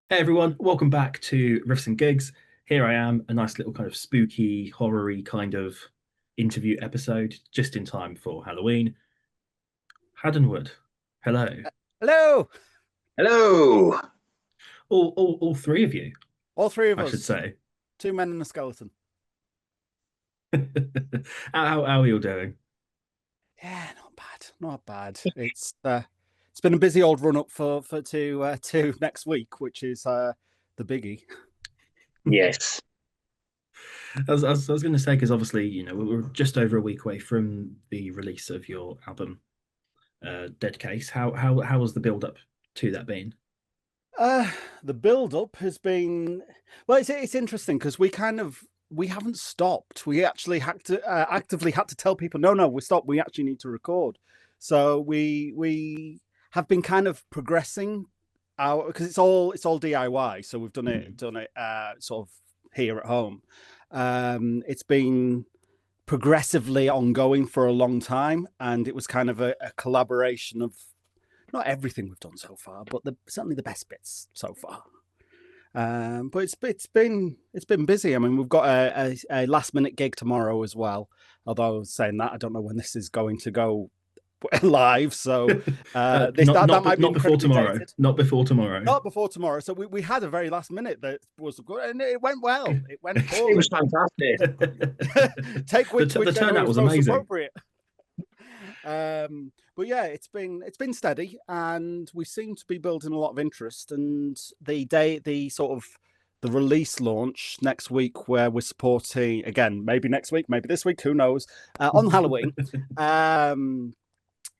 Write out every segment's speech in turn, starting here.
Hey everyone, welcome back to Riffs and Gigs. Here I am, a nice little kind of spooky, horror-y kind of interview episode, just in time for Halloween. Haddonwood, hello. Hello, Hello. All three of you, all three of I should us, say. two men and a skeleton. How are you all doing? Yeah, not bad, not bad. It's been a busy old run up for to next week, which is the biggie. Yes. I was going to say, because obviously, we're just over a week away from the release of your album, Deadcase. How was the build up to that been? Uh, the build up has been it's interesting because we haven't stopped. We actually had to actively had to tell people no, we stopped. We actually need to record. So we have been kind of progressing our because it's all DIY. So we've done it sort of here at home. It's been progressively ongoing for a long time, and it was kind of a collaboration of not everything we've done so far, but certainly the best bits so far. But it's been busy. I mean, we've got a last minute gig tomorrow as well. Although saying that, I don't know when this is going to go live. So that might be Not before incredibly tomorrow. dated. Not before tomorrow. Not before tomorrow. So we had a very last minute that was good, and it went well. It went It poorly. was fantastic. Take The whichever turnout was was most amazing. appropriate. But yeah, it's been steady, and we seem to be building a lot of interest. And the sort of the release launch next week, where we're supporting again, maybe next week, maybe this week, who knows? On Halloween,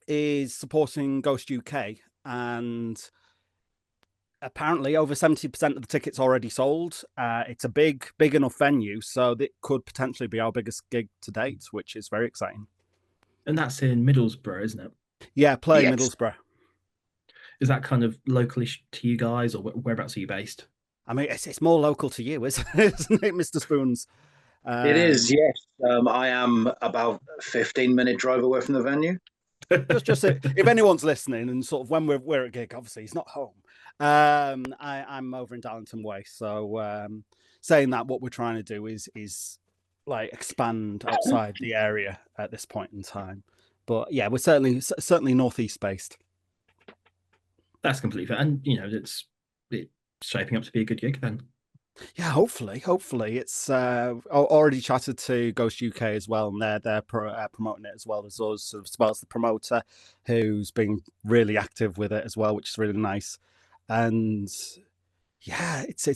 is supporting Ghost UK, and apparently over 70% of the tickets already sold. It's a big enough venue, so it could potentially be our biggest gig to date, which is very exciting. And that's in Middlesbrough, isn't it? Yeah, play Yes. Middlesbrough. Is that kind of localish to you guys, or whereabouts are you based? I mean, it's more local to you, isn't it, Mr. Spoons? It is, Um, yes. I am about a 15-minute drive away from the venue. just if anyone's listening, and sort of when we're at gig, obviously he's not home. I'm over in Darlington Way, so saying that, what we're trying to do is like expand outside the area at this point in time. But yeah, we're certainly northeast based. That's completely fair, and it's shaping up to be a good gig then. Yeah, hopefully it's already chatted to Ghost UK as well, and they're promoting it as well as us, as well as the promoter, who's been really active with it as well, which is really nice. And yeah, it's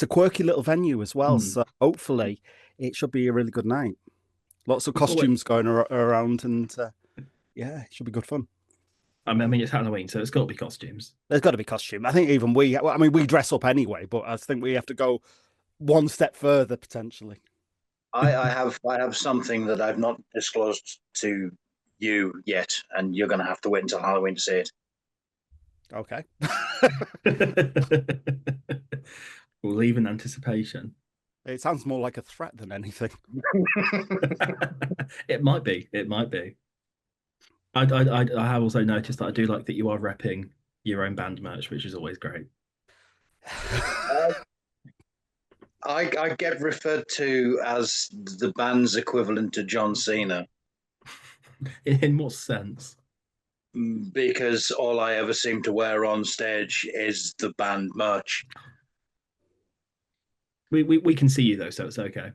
a quirky little venue as well, Hmm. so hopefully it should be a really good night. Lots of It's always, costumes going around, and yeah, it should be good fun. I mean, it's Halloween, so it's got to be costumes. There's got to be costume. I think even I mean, we dress up anyway, but I think we have to go one step further potentially. I have something that I've not disclosed to you yet, and you're going to have to wait until Halloween to see it. Okay. We'll leave in anticipation. It sounds more like a threat than anything. It might be. It might be. I have also noticed that I do like that you are repping your own band merch, which is always great. I get referred to as the band's equivalent to John Cena In what sense? because all I ever seem to wear on stage is the band merch. We can see you though, so it's okay.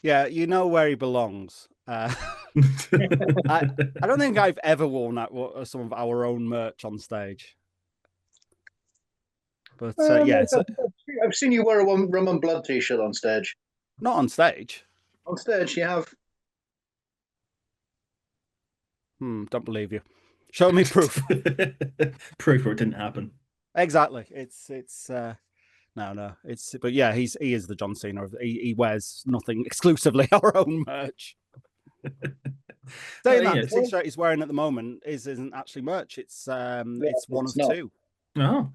Yeah, you know where he belongs. I don't think I've ever worn some of our own merch on stage, but yeah, it's I've seen you wear a Rum and Blood t-shirt on stage. not on stage. On stage, you have. Don't believe you. Show me proof. Proof or it didn't happen. Exactly. It's no. It's but yeah, he is the John Cena. He wears nothing exclusively our own merch. Saying that, Yeah. the t-shirt he's wearing at the moment isn't actually merch. It's one It's of not. two. Oh,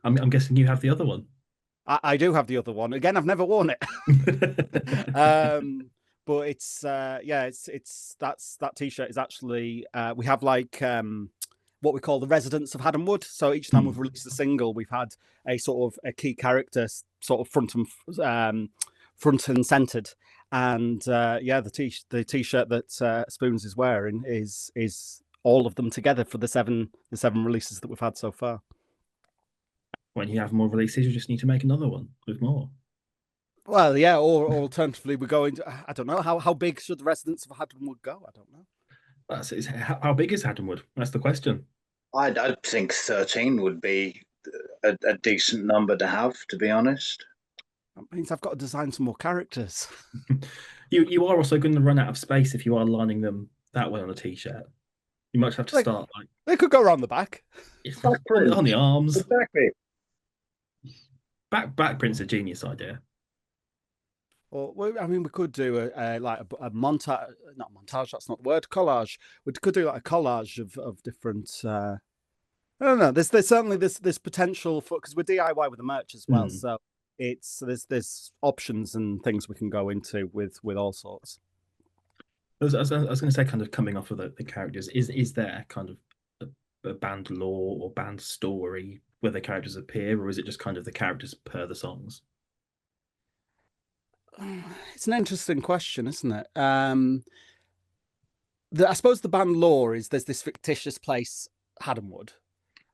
I'm guessing you have the other one. I do have the other one. Again, I've never worn it. But it's yeah, it's that t-shirt is actually we have like what we call the residents of Haddonwood. So each time we've released a single, we've had a sort of a key character sort of front and centered. And the t-shirt that Spoons is wearing is all of them together for the seven releases that we've had so far. When you have more releases, you just need to make another one with more. Well, yeah, or alternatively, we're going to, I don't know, how big should the residents of Haddonwood go? I don't know. How big is Haddonwood? That's the question. I'd think 13 would be a decent number to have, to be honest. That means I've got to design some more characters. You are also going to run out of space if you are lining them that way on a t-shirt. You might have to start like they could go around the back. On the arms. Exactly. Back print's a genius idea. Or I mean, we could do a montage, not montage. That's not the word. Collage. We could do like a collage of different. I don't know. There's certainly this potential for, because we're DIY with the merch as well. So there's options and things we can go into with all sorts. I was going to say, kind of coming off of the characters, is there kind of a band lore or band story where the characters appear, or is it just kind of the characters per the songs? It's an interesting question, isn't it? I suppose the band lore is there's this fictitious place, Haddonwood,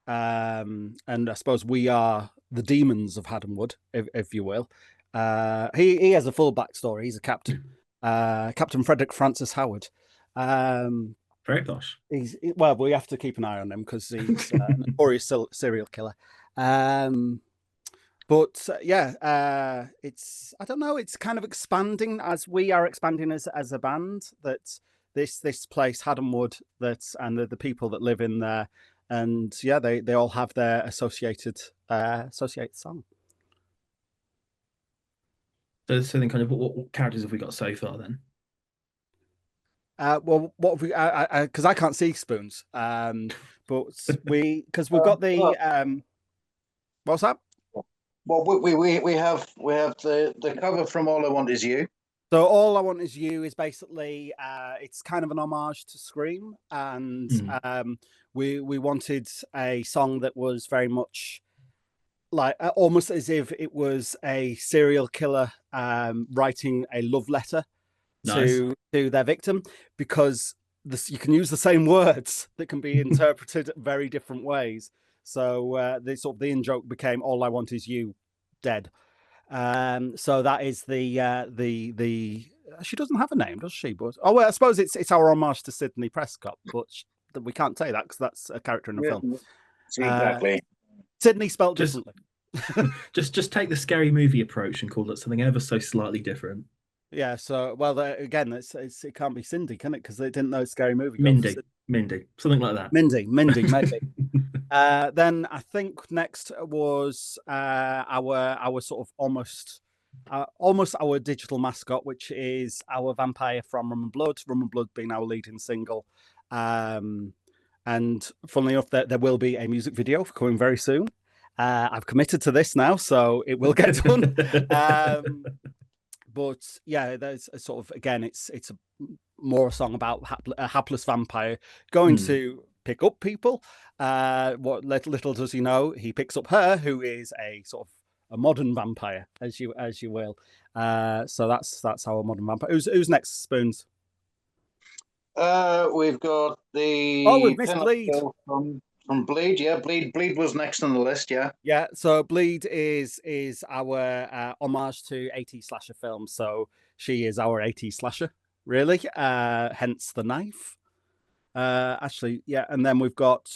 and I suppose we are the demons of Haddonwood, if you will. He has a full backstory. He's a captain, Captain Frederick Francis Howard. Very posh. Well, we have to keep an eye on him because he's a notorious serial killer. But it's, I don't know, it's kind of expanding as we are expanding as a band, that this place, Haddonwood, and the people that live in there, and they all have their associated song. So then kind of what characters have we got so far then? Well, what have we, because I can't see Spoons, but because we've got the, what's that? Well, we have the cover from All I Want Is You. So All I Want Is You is basically it's kind of an homage to Scream, and we wanted a song that was very much like almost as if it was a serial killer writing a love letter to their victim, because you can use the same words that can be interpreted very different ways. So the in-joke became "All I Want Is You, dead." So that is the she doesn't have a name, does she? But I suppose it's our homage to Sydney Prescott, but we can't say that because that's a character in the film. Exactly. Sydney spelled differently. just take the Scary Movie approach and call it something ever so slightly different. Yeah. So again, it can't be Cindy, can it? Because they didn't know Scary Movie. Mindy, something like that. Mindy, maybe. Then I think next was our sort of almost our digital mascot, which is our vampire from Rum and Blood. Rum and Blood being our leading single, and funnily enough, there will be a music video coming very soon. I've committed to this now, so it will get done. But yeah, there's a sort of, again, it's more a song about a hapless vampire going to pick up people. What little does he know, he picks up her, who is a sort of a modern vampire, as you will. So that's our modern vampire. Who's next, Spoons? We've got we've missed Bleed from Bleed. Yeah, Bleed was next on the list. Yeah. So Bleed is our homage to 80s slasher films. So she is our 80s slasher, really. Hence the knife. Actually, yeah. And then we've got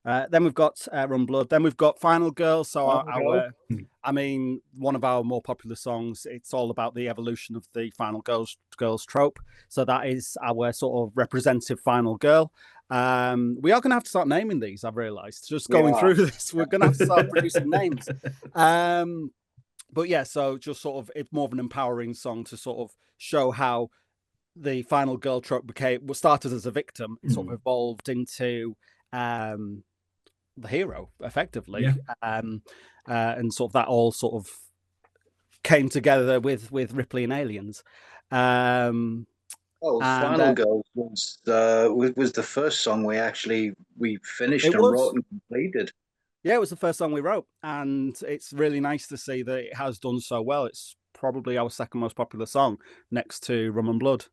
Rum Blood. Then we've got Final Girl. So one of our more popular songs. It's all about the evolution of the final girls trope. So that is our sort of representative final girl. We are going to have to start naming these. I've realised just going through this, we're going to have to start producing names. But yeah, so just sort of, it's more of an empowering song to sort of show how the final girl trope started as a victim, it sort of evolved into the hero, effectively, and sort of that all sort of came together with Ripley and Aliens. Oh, And Final Girls was the first song we finished it and was, wrote and completed. yeah, it was the first song we wrote, and it's really nice to see that it has done so well. It's probably our second most popular song, next to Rum and Blood.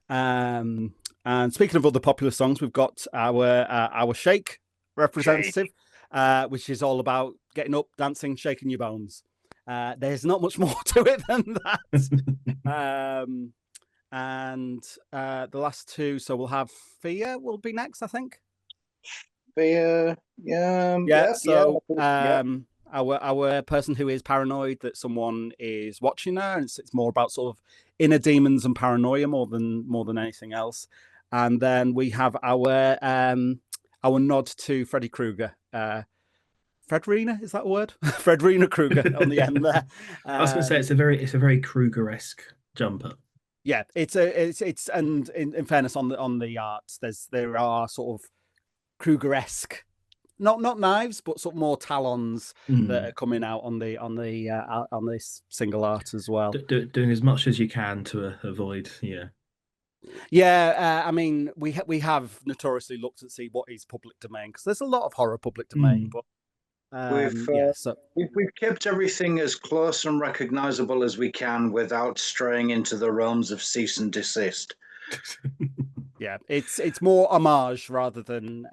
And speaking of other popular songs, we've got our Shake representative, which is all about getting up, dancing, shaking your bones. There's not much more to it than that. And the last two, so we'll have Fear will be next, I think. Yeah, Yeah. So yeah. our person who is paranoid that someone is watching her, and it's more about sort of inner demons and paranoia more than anything else. And then we have our nod to Freddy Krueger. Fredrina, is that a word? Fredrina Krueger on the end there. I was going to say it's a very Kruger-esque jumper. Yeah, it's and in fairness on the arts, there are sort of Kruger-esque, not knives, but sort of more talons that are coming out on this single art as well. Doing as much as you can to avoid, Yeah. I mean, we have notoriously looked to see what is public domain, because there's a lot of horror public domain, but we've kept everything as close and recognizable as we can without straying into the realms of cease and desist. Yeah, it's more homage rather than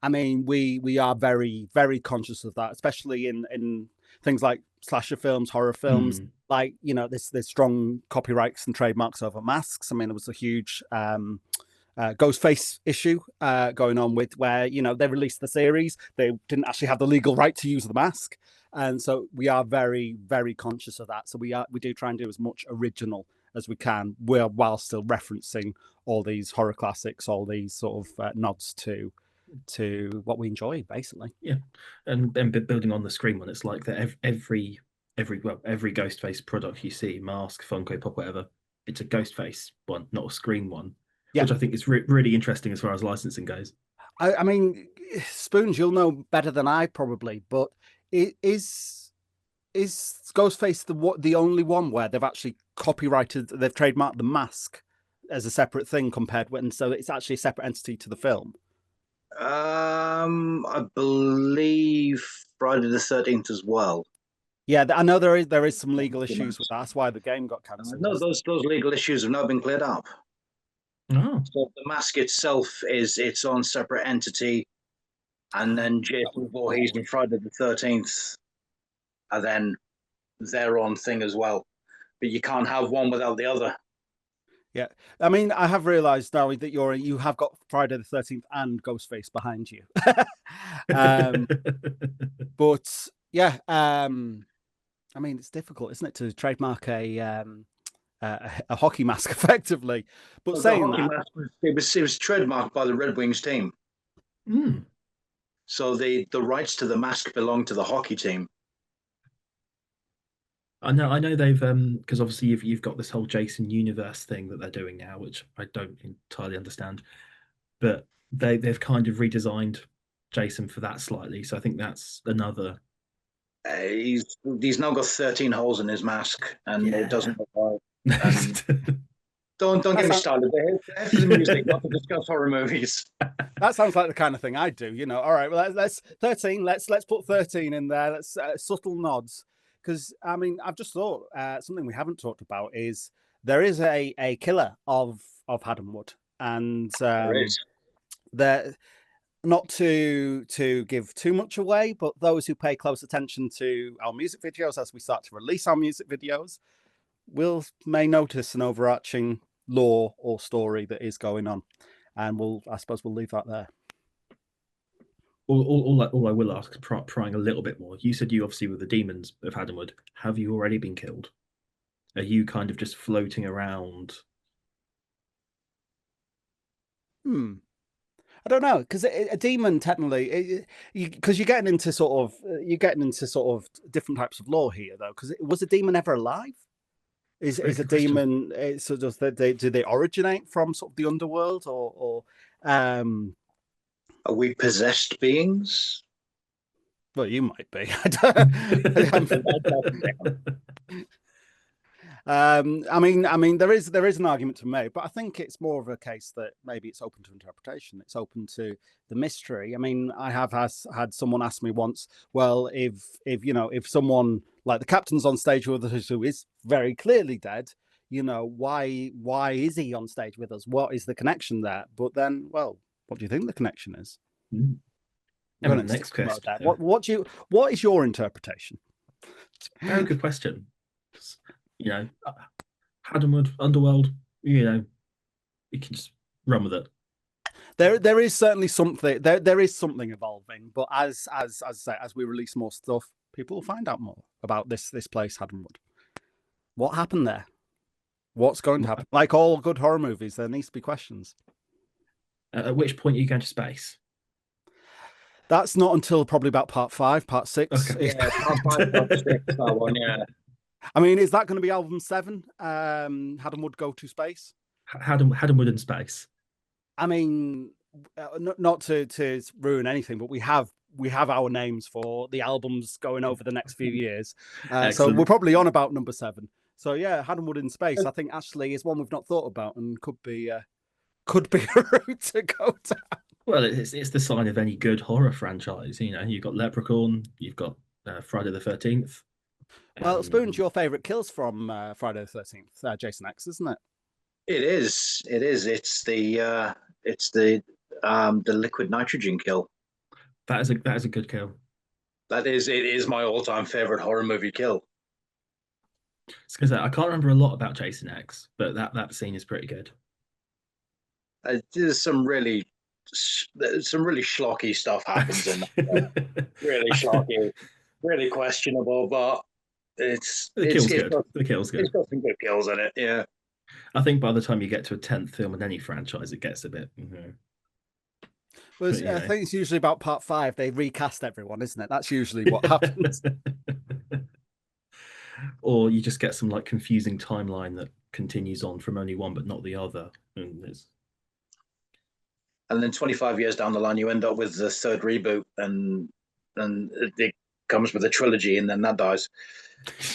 I mean, we are very, very conscious of that, especially in things like slasher films, horror films. Like, there's strong copyrights and trademarks over masks. I mean, there was a huge Ghostface issue going on with where they released the series, they didn't actually have the legal right to use the mask, and so we are very, very conscious of that. So we do try and do as much original as we can, while still referencing all these horror classics, all these sort of nods to what we enjoy, basically. Yeah, and then building on the Scream one, it's like that every Ghostface product you see, mask, Funko Pop, whatever, it's a Ghostface one, not a Scream one. Yeah. Which I think is really interesting as far as licensing goes. I mean, Spoons, you'll know better than I probably, but is Ghostface the only one where they've actually they've trademarked the mask as a separate thing compared with, and so it's actually a separate entity to the film? I believe Friday the 13th as well. Yeah, I know there is some legal issues with that. That's why the game got cancelled. No, those legal issues have now been cleared up. Oh. So the mask itself is its own separate entity, and then Jason Voorhees and Friday the 13th are then their own thing as well. But you can't have one without the other. Yeah, I mean, I have realised now that you have got Friday the 13th and Ghostface behind you. But yeah, I mean, it's difficult, isn't it, to trademark a hockey mask effectively? But well, saying that, mask it was trademarked by the Red Wings team. So the rights to the mask belong to the hockey team. I know they've because obviously you've got this whole Jason universe thing that they're doing now, which I don't entirely understand, but they've kind of redesigned Jason for that slightly. So I think that's another. He's now got 13 holes in his mask, and it doesn't look right. Don't get me started. They're for the music, not to discuss horror movies. That sounds like the kind of thing I do. All right, well, let's 13. Let's put 13 in there. Let's subtle nods. Because, I mean, I've just thought something we haven't talked about is there is a killer of Haddonwood, and there, not to give too much away, but those who pay close attention to our music videos as we start to release our music videos may notice an overarching lore or story that is going on, and I suppose we'll leave that there. All I will ask, prying a little bit more. You said you obviously were the demons of Haddonwood. Have you already been killed? Are you kind of just floating around? I don't know, because a demon technically, because you're getting into sort of different types of lore here, though. Because was a demon ever alive? Is a demon? So do they originate from sort of the underworld, or are we possessed beings? Well, you might be. I mean, there is an argument to make, but I think it's more of a case that maybe it's open to interpretation. It's open to the mystery. I mean, I have had someone ask me once, well, if someone like the captain's on stage with us who is very clearly dead, why is he on stage with us? What is the connection there? But then, well, what do you think the connection is? Mm. And the next question. What is your interpretation? Very good question. Haddonwood, Underworld, you can just run with it. There is certainly something there is something evolving, but as I say, as we release more stuff, people will find out more about this place, Haddonwood. What happened there? What's going to happen? Like all good horror movies, there needs to be questions. At which point are you going to space? That's not until probably about part 5, part 6. Okay. Yeah, part 5, part 6, that one, yeah. I mean, is that going to be album 7? Haddonwood Go to Space? Haddonwood in space. I mean, not to ruin anything, but we have our names for the albums going over the next few years. So we're probably on about number 7. So yeah, Haddonwood in space, I think actually is one we've not thought about and could be a route to go down. Well, it's the sign of any good horror franchise. You've got Leprechaun, you've got Friday the 13th. Well, Spoon's your favourite kills from Friday the 13th, Jason X, isn't it? It is. It's the liquid nitrogen kill. That is a good kill. It is my all-time favorite horror movie kill. I can't remember a lot about Jason X, but that scene is pretty good. There's some really schlocky stuff happens in that. Really schlocky, really questionable, but the kill's good. It's got some good kills in it. Yeah. I think by the time you get to a 10th film in any franchise, it gets a bit. Well, I think it's usually about part 5. They recast everyone, isn't it? That's usually what happens. Or you just get some confusing timeline that continues on from only one but not the other, and then 25 years down the line, you end up with the 3rd reboot, and it comes with a trilogy, and then that dies.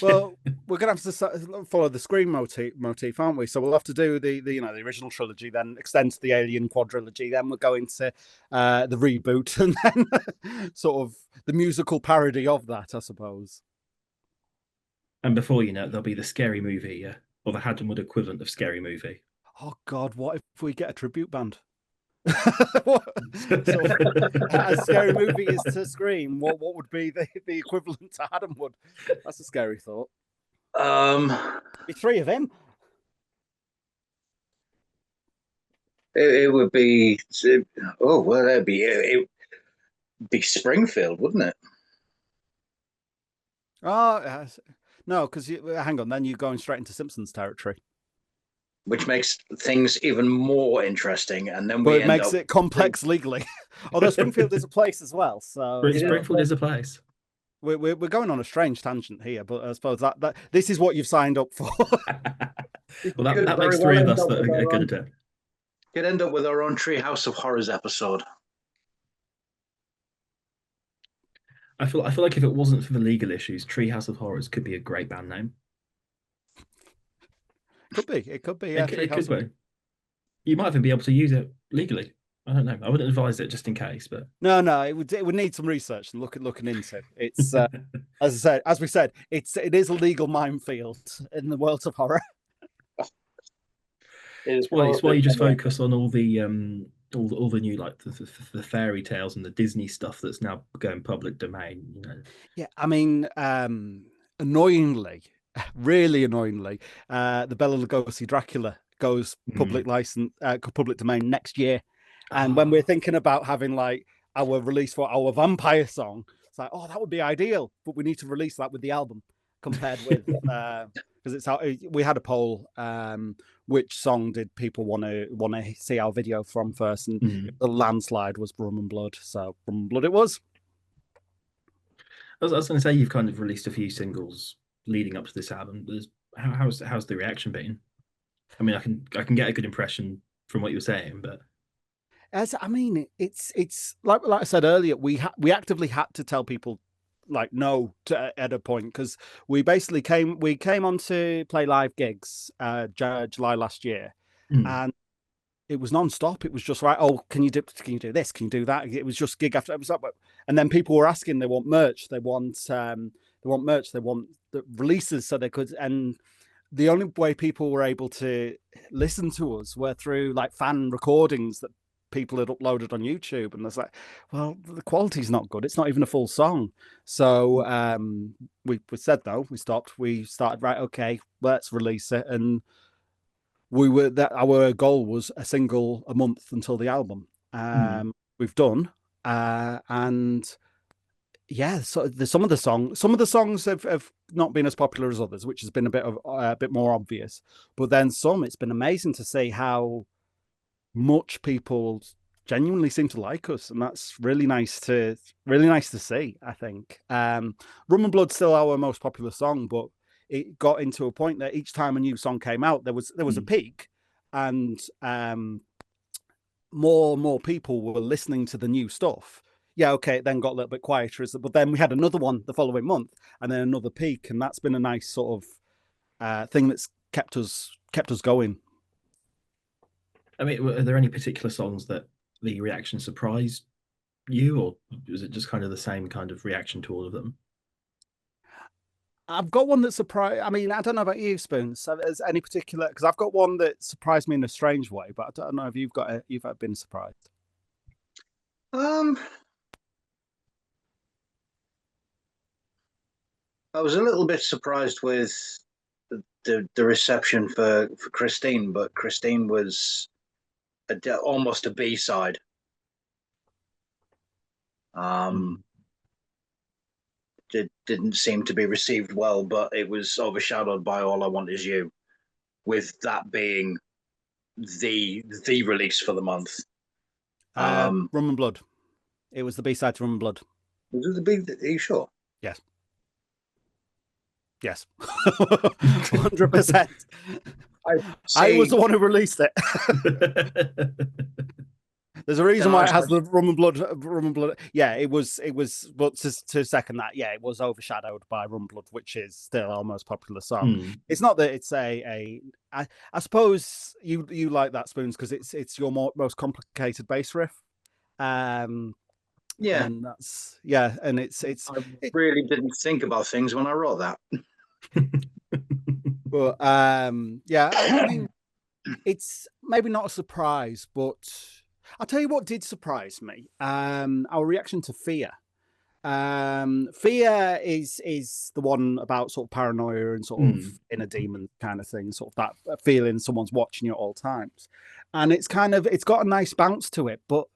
Well, we're gonna have to follow the Scream motif, aren't we? So we'll have to do the original trilogy, then extend to the Alien quadrilogy, then we'll go into the reboot, and then sort of the musical parody of that, I suppose. And before you know it, there'll be the Scary Movie, or the Haddonwood equivalent of Scary Movie. Oh God, what if we get a tribute band? So, a Scary Movie is to Scream. What would be the equivalent to Haddonwood? That's a scary thought. Be 3 of him. It would be. Oh well, that'd be it. Be Springfield, wouldn't it? Oh no, because hang on, then you're going straight into Simpsons territory. Which makes things even more interesting, and then it makes it complex legally. Although Springfield is a place as well, so Springfield is a place. We're going on a strange tangent here, but I suppose that this is what you've signed up for. Well, that makes 3 of us that are good at it. Could end up with our own Treehouse of Horrors episode. I feel like if it wasn't for the legal issues, Treehouse of Horrors could be a great band name. It could be. Yeah, it could be. You might even be able to use it legally. I don't know. I wouldn't advise it just in case, but no, it would need some research and looking into. It's as we said, it is a legal minefield in the world of horror. It's why you just focus on all the all the new the fairy tales and the Disney stuff that's now going public domain. Yeah, I mean, annoyingly, really annoyingly, the Bela Lugosi Dracula goes public domain next year. And when we're thinking about having our release for our vampire song, it's oh, that would be ideal, but we need to release that with the album compared with because it's how we had a poll. Which song did people want to see our video from first? And the landslide was Rum and Blood. So Rum and Blood it was. I was going to say you've kind of released a few singles leading up to this album. How's the reaction been? I mean, I can get a good impression from what you were saying, but it's like I said earlier, we actively had to tell people like no at a point, because we basically came on to play live gigs July last year, and it was non-stop. It was just right. Oh, can you do this? Can you do that? It was just gig after episode. And then people were asking, they want merch, they want merch, they want the releases so they could. And the only way people were able to listen to us were through like fan recordings that people had uploaded on YouTube. And it's like, well, the quality's not good. It's not even a full song. So we said no. We stopped. We started, right, okay, let's release it. And our goal was a single a month until the album. We've done, and yeah, so some of the songs have not been as popular as others, which has been a bit more obvious. But then it's been amazing to see how much people genuinely seem to like us, and that's really nice to see. I think Rum and Blood's still our most popular song, but it got into a point that each time a new song came out, there was a peak, and more people were listening to the new stuff. Yeah, okay, it then got a little bit quieter, but then we had another one the following month, and then another peak, and that's been a nice sort of thing that's kept us going. I mean, are there any particular songs that the reaction surprised you, or was it just kind of the same kind of reaction to all of them? I've got one that surprised. I mean, I don't know about you, Spoons. So there's any particular, because I've got one that surprised me in a strange way, but I don't know if you've been surprised. I was a little bit surprised with the reception for Christine, but Christine was almost a B-side. It didn't seem to be received well, but it was overshadowed by All I Want Is You, with that being the release for the month. Rum and Blood. It was the B-side to Rum and Blood. Was it the big? Are you sure? Yes. Yes. 100%. I was the one who released it. There's a reason why it has the Rum and Blood. Yeah, it was. But to second that, yeah, it was overshadowed by Rum and Blood, which is still our most popular song. It's not that it's I suppose you like that, Spoons, because it's your most complicated bass riff. Yeah, and that's and it's. I really didn't think about things when I wrote that. But I mean, it's maybe not a surprise, but I'll tell you what did surprise me. Our reaction to Fear. Fear is the one about sort of paranoia and sort of inner demon kind of thing, sort of that feeling someone's watching you at all times. And it's got a nice bounce to it, but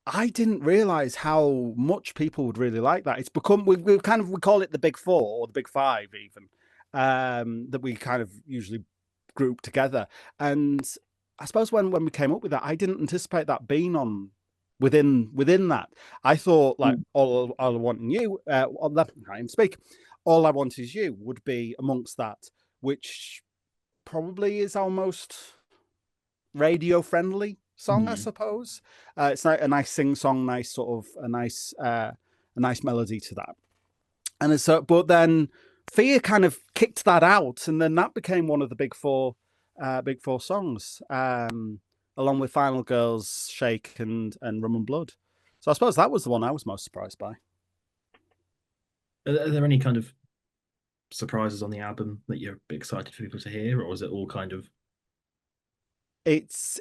I didn't realize how much people would really like that. It's become, we call it the Big Four or the Big Five even, that we kind of usually group together. And I suppose when we came up with that, I didn't anticipate that being on within that. I thought like all I want in you, I can't speak. All I Want Is You would be amongst that, which probably is our most radio friendly song, I suppose. It's like a nice sing song, nice sort of a nice melody to that. And so, but then Fear kind of kicked that out, and then that became one of the big four songs, along with Final Girls, Shake, and Rum and Blood. So I suppose that was the one I was most surprised by. Are there any kind of surprises on the album that you're excited for people to hear, or is it all kind of? It's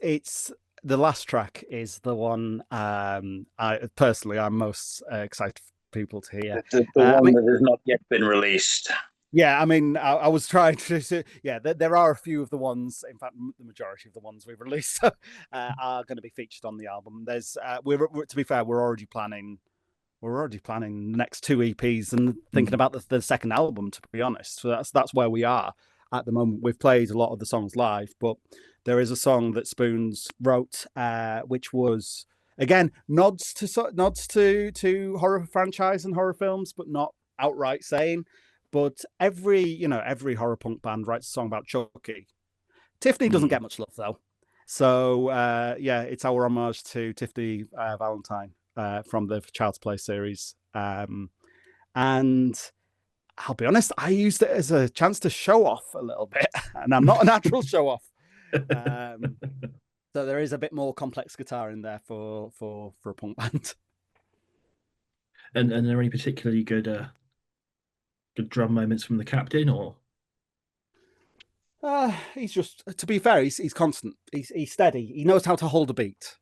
the last track is the one I'm most excited for people to hear. The one that has not yet been released. Yeah, I mean, I was trying to. Yeah, there are a few of the ones. In fact, the majority of the ones we've released are going to be featured on the album. There's, to be fair, we're already planning the next 2 EPs and thinking about the second album. To be honest, so that's where we are at the moment. We've played a lot of the songs live, but there is a song that Spoons wrote, which was again nods to horror franchise and horror films, but not outright saying. But every horror punk band writes a song about Chucky. Tiffany doesn't get much love though, so it's our homage to Tiffany Valentine from the Child's Play series. And I'll be honest, I used it as a chance to show off a little bit, and I'm not a natural show off. So there is a bit more complex guitar in there for a punk band. And are there any particularly good drum moments from the captain, or? He's just, to be fair, he's constant. He's steady. He knows how to hold a beat.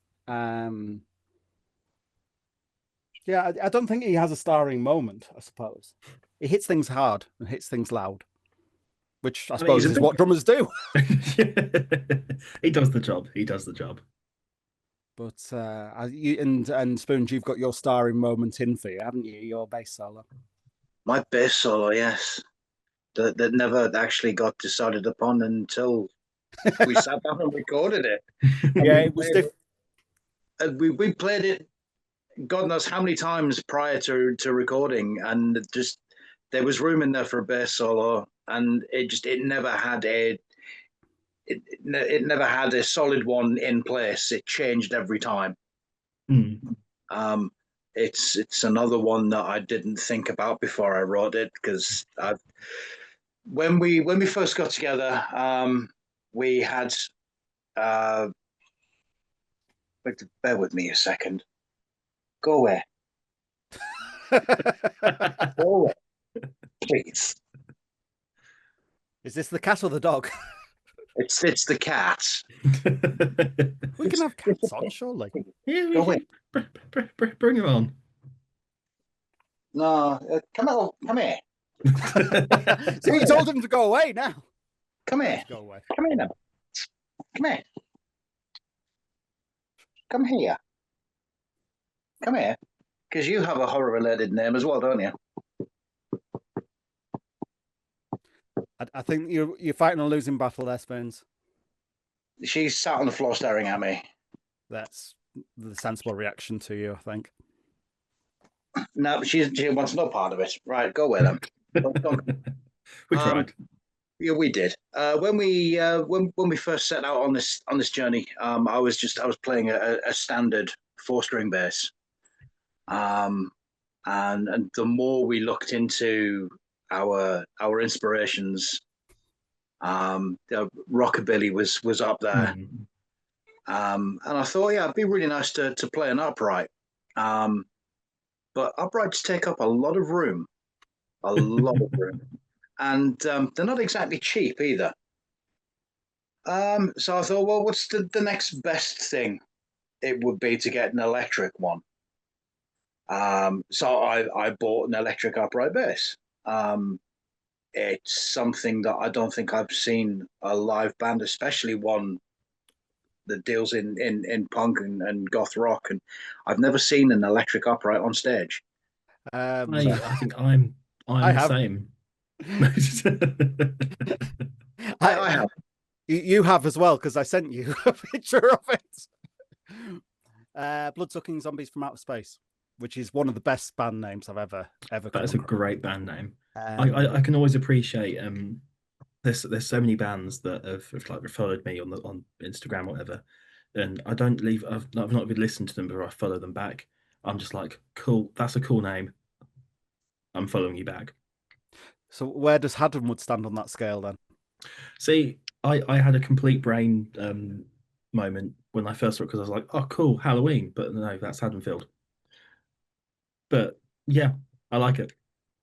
Yeah, I don't think he has a starring moment, I suppose. He hits things hard and hits things loud, which I suppose is what drummers do. He does the job. He does the job. But and Spoons, you've got your starring moment in for you, haven't you? Your bass solo. My bass solo, yes. That never actually got decided upon until we sat down and recorded it. Yeah, it was different. We played it God knows how many times prior to recording, and just there was room in there for a bass solo, and it never had a solid one in place. It changed every time. It's another one that I didn't think about before I wrote it, because when we first got together, we had bear with me a second. Go away. Go away, please. Is this the cat or the dog? It's the cat. We can have cats on, surely. Yeah, Go away. Bring him on. No, come here. So you told him to go away now. Come here. Go away. Come here now. Come here. Come here. Come here. Because you have a horror-related name as well, don't you? I think you're fighting a losing battle there, Spoons. She's sat on the floor staring at me. That's the sensible reaction to you, I think. No, she wants no part of it. Right, go away then. We tried. Yeah, we did. When we first set out on this journey, I was playing a standard 4-string bass, and the more we looked into our inspirations, the rockabilly was up there, and I thought, yeah, it'd be really nice to play an upright, but uprights take up a lot of room, and they're not exactly cheap either. So I thought, well, what's the next best thing? It would be to get an electric one. So I bought an electric upright bass. It's something that I don't think I've seen a live band, especially one that deals in punk and goth rock, and I've never seen an electric upright on stage. I think I'm the same. I have. You have as well, because I sent you a picture of it. Bloodsucking Zombies from Outer Space, which is one of the best band names I've ever. That's a great band name. I can always appreciate. There's so many bands that have like followed me on Instagram or whatever, and I've not even listened to them, but I follow them back. I'm just like, cool. That's a cool name. I'm following you back. So where does Haddonwood stand on that scale then? See, I had a complete brain moment when I first saw it, because I was like, oh, cool, Halloween. But no, that's Haddonfield. But yeah, I like it.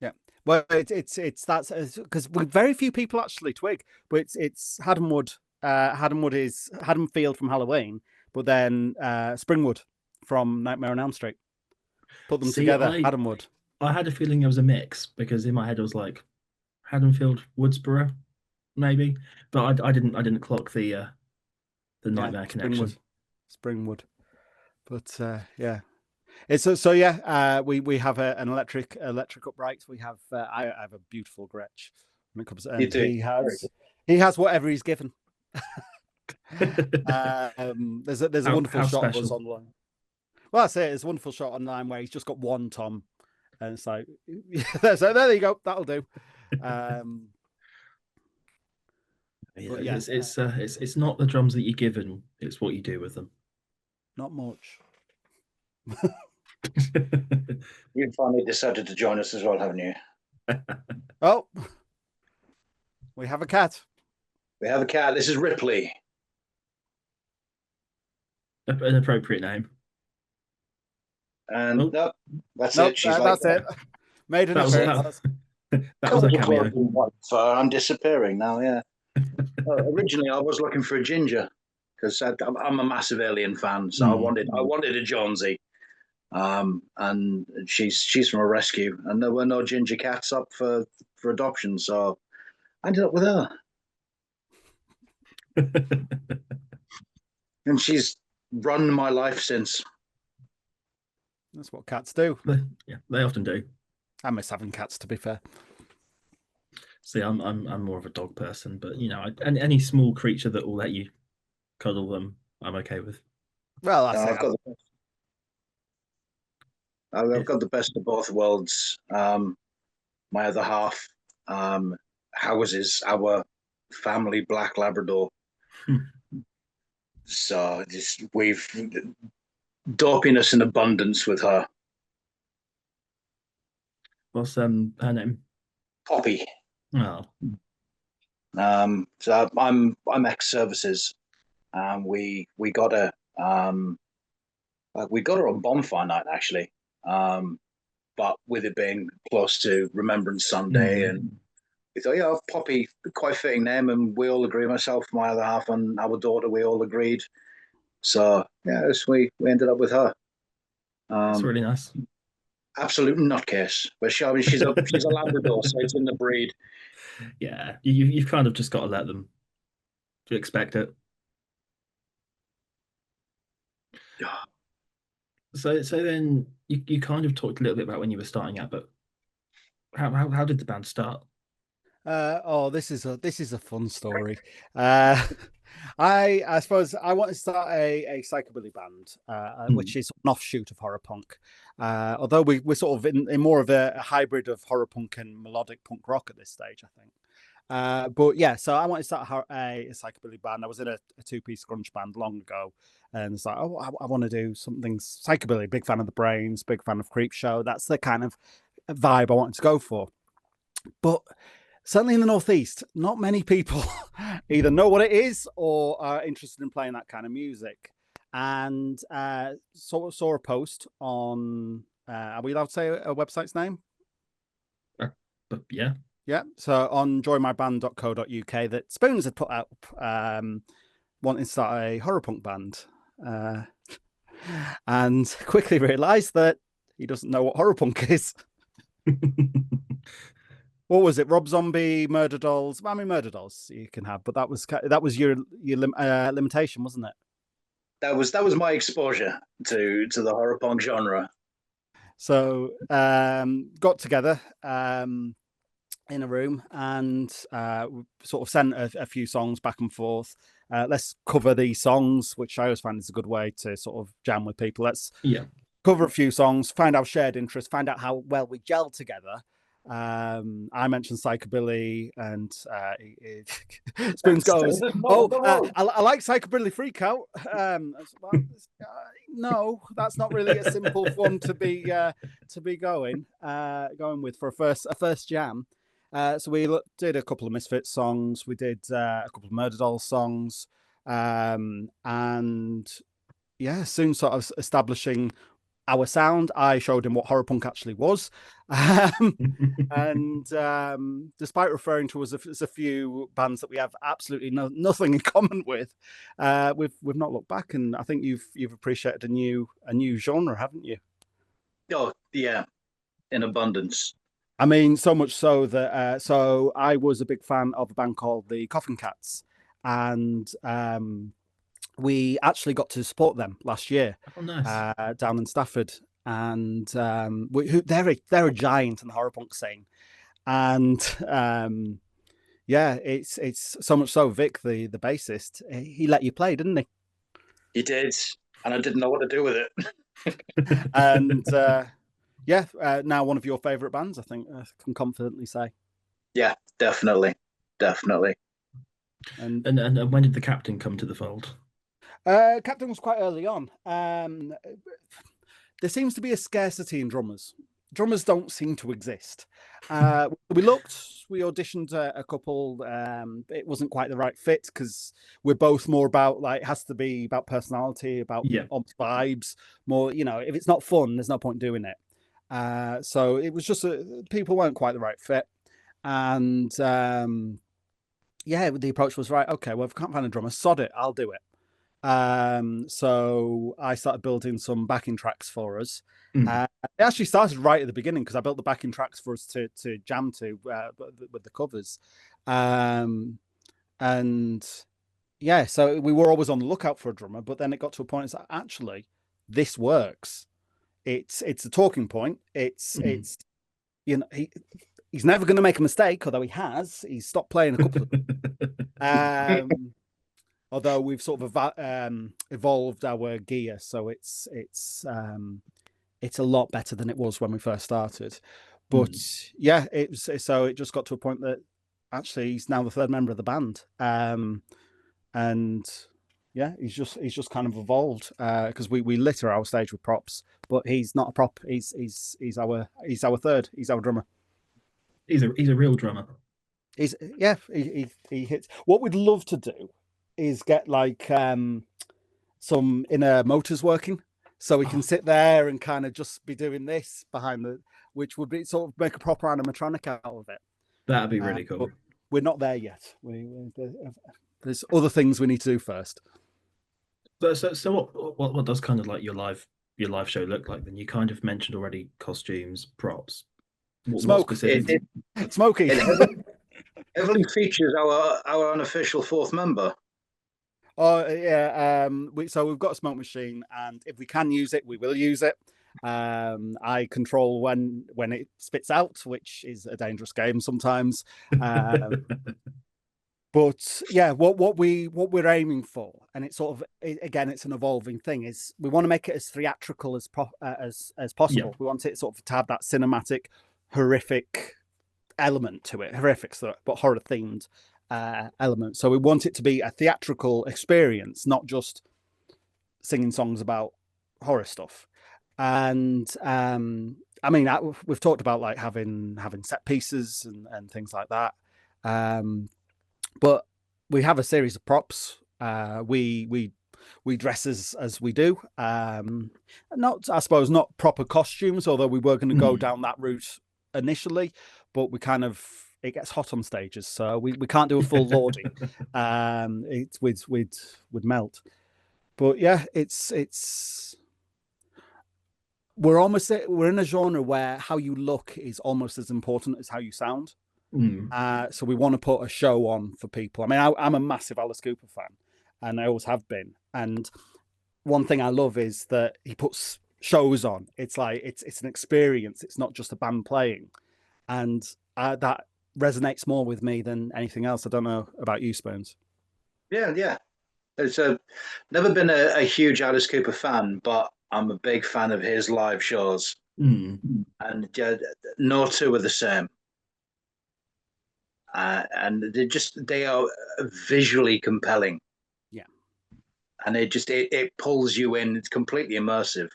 Yeah. Well, it's because very few people actually twig, but it's Haddonwood. Haddonwood is Haddonfield from Halloween, but then Springwood from Nightmare on Elm Street. Put them together, Haddonwood. I had a feeling it was a mix, because in my head I was like, Haddonfield, Woodsboro, maybe, but I didn't clock the Nightmare connection. Springwood, but yeah. It's so yeah. We have an electric upright. We have I have a beautiful Gretsch when it comes to, and he has whatever he's given. There's a wonderful shot of us online. Well, I say there's a wonderful shot online where he's just got one tom, and it's like, so there you go, that'll do. Yeah, it's not the drums that you're given; it's what you do with them. Not much. You finally decided to join us as well, haven't you? Oh, we have a cat. We have a cat. This is Ripley. An appropriate name. And Oh. nope, that's Nope, it. She's like, that's it. Made an That was appearance. that was a "Comes cameo. clothes in white fur. I'm disappearing now." Yeah. Originally, I was looking for a ginger because I'm a massive Alien fan, so I wanted a Jonesy. And she's from a rescue, and there were no ginger cats up for adoption, so I ended up with her, and she's run my life since. That's what cats do. Yeah, they often do. I miss having cats, to be fair. See, I'm more of a dog person, but you know, any small creature that will let you cuddle them, I'm okay with. Well, I've got the best of both worlds. My other half houses our family black Labrador. So we've dopiness in abundance with her. What's her name? Poppy. Oh. So I'm ex-services. We got her on bonfire night actually. But with it being close to Remembrance Sunday, and we thought, yeah, Poppy, quite fitting name, and we all agree. Myself, my other half, and our daughter, we all agreed. So yeah, we ended up with her. It's really nice. Absolute nutcase. But she's a Labrador, so it's in the breed. Yeah, you've kind of just got to let them to expect it. So then you kind of talked a little bit about when you were starting out, but how did the band start? This is a fun story. I suppose I want to start a psychobilly band, which is an offshoot of horror punk. Although we're sort of in more of a hybrid of horror punk and melodic punk rock at this stage, I think. But yeah, so I want to start a psychobilly band. I was in a two-piece grunge band long ago, and it's like, oh, I want to do something psychobilly. Big fan of the Brains, big fan of Creepshow. That's the kind of vibe I wanted to go for. But certainly in the Northeast, not many people either know what it is or are interested in playing that kind of music. And saw a post on, are we allowed to say a website's name? But yeah. Yeah. So on joinmyband.co.uk that Spoons had put up wanting to start a horror punk band. And quickly realised that he doesn't know what horror punk is. What was it? Rob Zombie, Murder Dolls. I mean, Murder Dolls you can have, but that was your limitation, wasn't it? That was my exposure to the horror punk genre. So got together in a room and sort of sent a few songs back and forth. Let's cover these songs, which I always find is a good way to sort of jam with people. Let's cover a few songs, find our shared interests, find out how well we gel together. I mentioned psychobilly, and Spoons goes, I like psychobilly freak out. No, that's not really a simple one to be going with for a first jam. So we did a couple of Misfits songs, we did a couple of Murder Dolls songs, and yeah, soon sort of establishing our sound. I showed him what horror punk actually was, and despite referring to us as a few bands that we have absolutely nothing in common with, we've not looked back, and I think you've appreciated a new genre, haven't you? Oh yeah, in abundance. I mean, so much so that so I was a big fan of a band called the Coffin Cats, and we actually got to support them last year. Oh, nice. Down in Stafford, and they're a giant in the horror punk scene, and yeah, it's so much so. Vic, the bassist, he let you play, didn't he? He did, and I didn't know what to do with it. And yeah, now one of your favourite bands, I think I can confidently say. Yeah, definitely. And when did the captain come to the fold? Captain was quite early on. there seems to be a scarcity in drummers. Drummers don't seem to exist. We auditioned a couple. It wasn't quite the right fit because we're both more about like, it has to be about personality, about vibes. More, if it's not fun, there's no point doing it. So it was just people weren't quite the right fit, and the approach was right. Okay, well, if I can't find a drummer, sod it, I'll do it. So I started building some backing tracks for us. It actually started right at the beginning because I built the backing tracks for us to jam to with the covers. So we were always on the lookout for a drummer, but then it got to a point it's like, actually, this works. It's a talking point. It's he's never going to make a mistake, although he has. He's stopped playing a couple of them. Although we've sort of evolved our gear, so it's a lot better than it was when we first started. But it just got to a point that actually he's now the third member of the band, he's just kind of evolved because we litter our stage with props, but he's not a prop. He's our third. He's our drummer. He's a real drummer. He hits. What we'd love to do is get like some inner motors working, so we can sit there and kind of just be doing this behind which would be sort of make a proper animatronic out of it. That'd be really cool. But we're not there yet. There's other things we need to do first. So what does kind of like your live show look like? Then you kind of mentioned already costumes, props. Smoke. Smoky. Everything features our unofficial fourth member. Oh yeah, so we've got a smoke machine, and if we can use it, we will use it. I control when it spits out, which is a dangerous game sometimes. But yeah, what we're aiming for, and it's sort of again, it's an evolving thing. Is we want to make it as theatrical as possible. Yeah. We want it sort of to have that cinematic, horrific element to it, but horror themed element. So we want it to be a theatrical experience, not just singing songs about horror stuff. And we've talked about like having set pieces and things like that. But we have a series of props. We dress as we do. Not proper costumes, although we were going to go down that route initially, but it gets hot on stages, so we can't do a full Lordy. It would melt. But yeah, we're in a genre where how you look is almost as important as how you sound. So we want to put a show on for people. I mean, I'm a massive Alice Cooper fan, and I always have been. And one thing I love is that he puts shows on. It's like it's an experience. It's not just a band playing, and that resonates more with me than anything else. I don't know about you, Spoons. Yeah. It's never been a huge Alice Cooper fan, but I'm a big fan of his live shows, and no two are the same. And they are visually compelling. Yeah, and it pulls you in. It's completely immersive.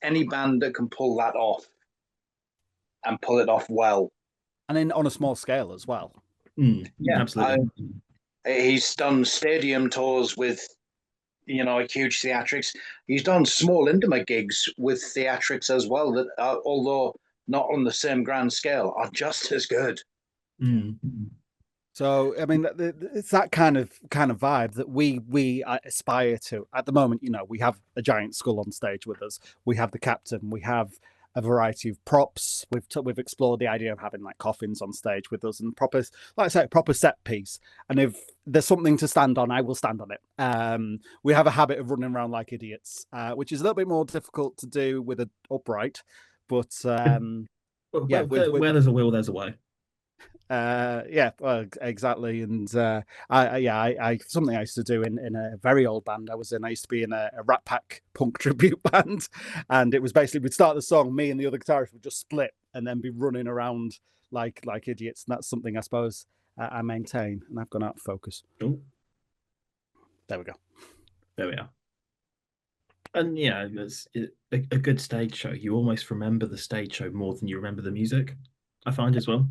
Any band that can pull that off and pull it off well, and on a small scale as well. Yeah, absolutely. He's done stadium tours with huge theatrics. He's done small intimate gigs with theatrics as well that are, although not on the same grand scale, are just as good. So I mean, it's that kind of vibe that we aspire to at the moment. We have a giant skull on stage with us. We have the captain. We have a variety of props. We've explored the idea of having like coffins on stage with us and proper, like I say, proper set piece. And if there's something to stand on, I will stand on it. We have a habit of running around like idiots, which is a little bit more difficult to do with an upright. But where there's a will, there's a way. Well, exactly. And I something I used to do in a very old band I used to be in a Rat Pack punk tribute band, and it was basically we'd start the song, me and the other guitarist would just split and then be running around like idiots, and that's something I suppose I maintain. And I've gone out of focus. Ooh. There we go. There we are. And yeah, a good stage show. You almost remember the stage show more than you remember the music, I find as well.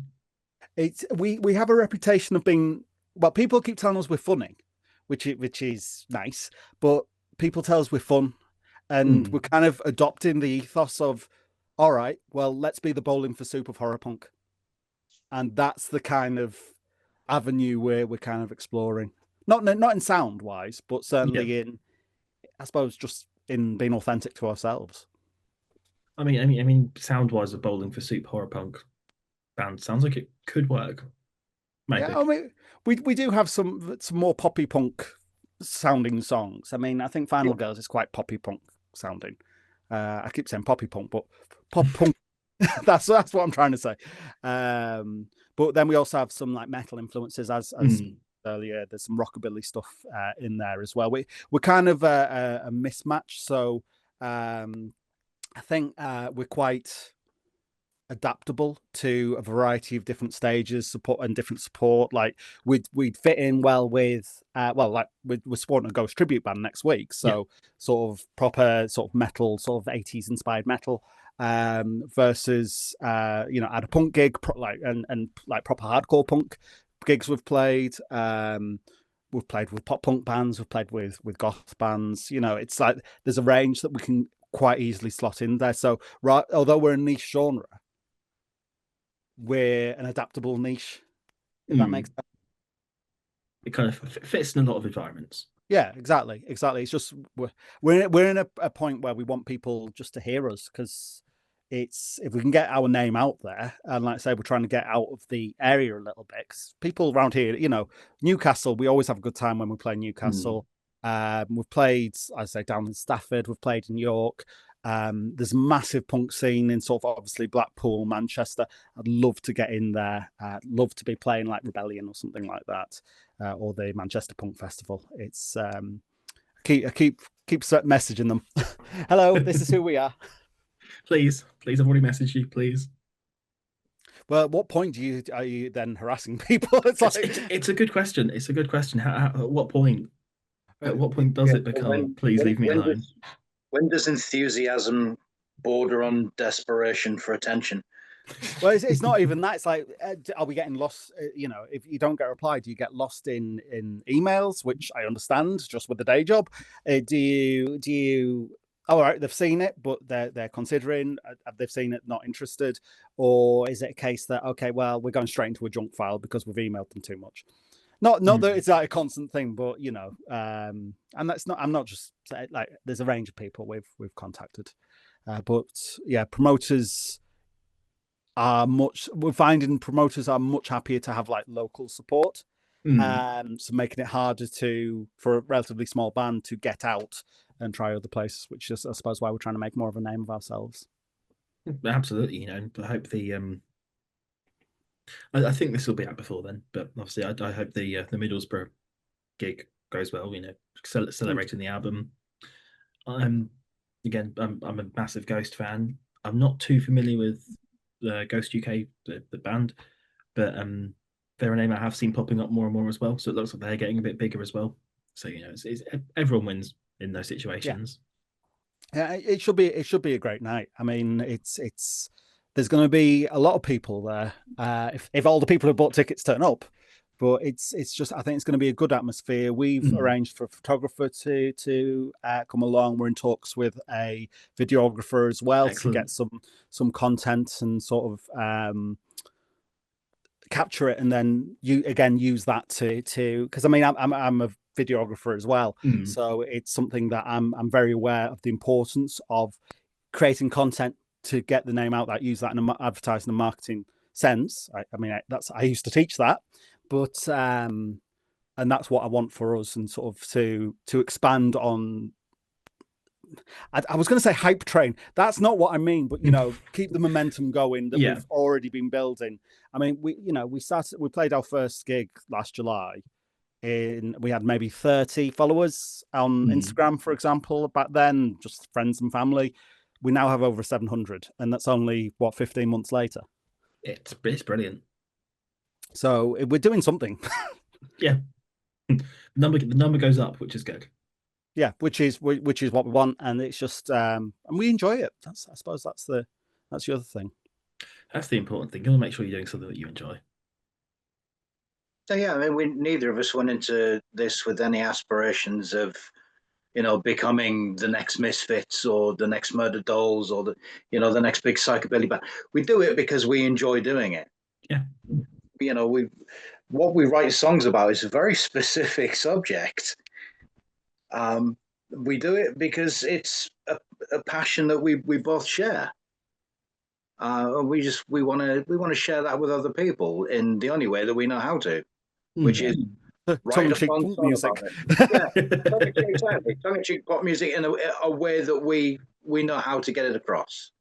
It's we have a reputation of being, well, people keep telling us we're funny, which is nice, but people tell us we're fun, and Mm. we're kind of adopting the ethos of, all right, well, let's be the bowling for soup of horror punk, and that's the kind of avenue we're kind of exploring. Not in sound wise, but Yeah. certainly in, I suppose, just in being authentic to ourselves. Sound wise, a Bowling for Soup horror punk band sounds like it could work. Yeah, Maybe. I mean, we do have some more poppy punk sounding songs. I mean, I think Yeah. Final Girls is quite poppy punk sounding. I keep saying poppy punk, but pop punk. That's what I'm trying to say. But then we also have some like metal influences, as Mm. earlier. There's some rockabilly stuff in there as well. We're kind of a mismatch, so I think we're quite adaptable to a variety of different stages support and different support. Like we'd fit in well with well, like we're supporting a Ghost tribute band next week, Yeah. so sort of proper sort of metal, sort of 80s inspired metal, versus at a punk gig, like and like proper hardcore punk gigs we've played with pop punk bands, we've played with goth bands. It's like there's a range that we can quite easily slot in there. So right, although we're a niche genre, we're an adaptable niche, if that makes Mm. sense. It kind of fits in a lot of environments. Yeah, exactly. It's just we're in a point where we want people just to hear us, because it's, if we can get our name out there, and like I say, we're trying to get out of the area a little bit, 'cause people around here, Newcastle, we always have a good time when we play Mm. Newcastle. We've played, I say, down in Stafford, we've played in York. There's a massive punk scene in sort of obviously Blackpool, Manchester. I'd love to get in there. I'd love to be playing like Rebellion or something like that, or the Manchester Punk Festival. It's I keep messaging them. Hello, this is who we are. Please, I've already messaged you. Please. Well, at what point are you then harassing people? It's like It's a good question. It's a good question. At what point? At what point does Yeah. it become? When Please when leave me when alone. does when does enthusiasm border on desperation for attention? well, it's not even that. It's like, are we getting lost? If you don't get a reply, do you get lost in emails? Which I understand, just with the day job. Do you? All right, they've seen it, but they're considering. They've seen it, not interested, or is it a case that, okay, well, we're going straight into a junk file because we've emailed them too much? Not that Mm. it's like a constant thing, but and that's not. I'm not just like, there's a range of people we've contacted, but yeah, promoters are much. We're finding promoters are much happier to have like local support. Mm. So making it harder for a relatively small band to get out and try other places, which is, I suppose, why we're trying to make more of a name of ourselves. Absolutely. I hope I think this will be out before then, but obviously, I hope the Middlesbrough gig goes well. Thank Celebrating the album. I'm Again, I'm a massive Ghost fan. I'm not too familiar with the Ghost UK, the band, but they're a name I have seen popping up more and more as well. So it looks like they're getting a bit bigger as well. So it's everyone wins in those Yeah, situations. yeah, it should be a great night. I mean, it's there's going to be a lot of people there, if all the people who bought tickets turn up. But it's just, I think it's going to be a good atmosphere. We've Mm. arranged for a photographer to come along. We're in talks with a videographer as well to get Excellent. some content and sort of capture it, and then you again use that to because I mean, I'm a videographer as well, Mm. so it's something that I'm very aware of the importance of creating content to get the name out, that use that in an advertising and marketing sense. I mean, I used to teach that, but and that's what I want for us, and sort of to expand on. I was going to say hype train. That's not what I mean, but keep the momentum going that Yeah. we've already been building. I mean, we played our first gig last July. We had maybe 30 followers on Mm. Instagram, for example, back then, just friends and family. We now have over 700, and that's only 15 months later. It's brilliant. So we're doing something. Yeah. The number goes up, which is good. Yeah, which is what we want, and it's just and we enjoy it. I suppose that's the other thing. That's the important thing. You want to make sure you're doing something that you enjoy. So yeah, I mean, neither of us went into this with any aspirations of, becoming the next Misfits or the next Murder Dolls or the next big psychobilly band. We do it because we enjoy doing it. Yeah. What we write songs about is a very specific subject. We do it because it's a passion that we both share. We want to share that with other people in the only way that we know how to, which is write a fun song music. about it. Yeah, exactly. Tongue-in-cheek pop music in a way that we know how to get it across,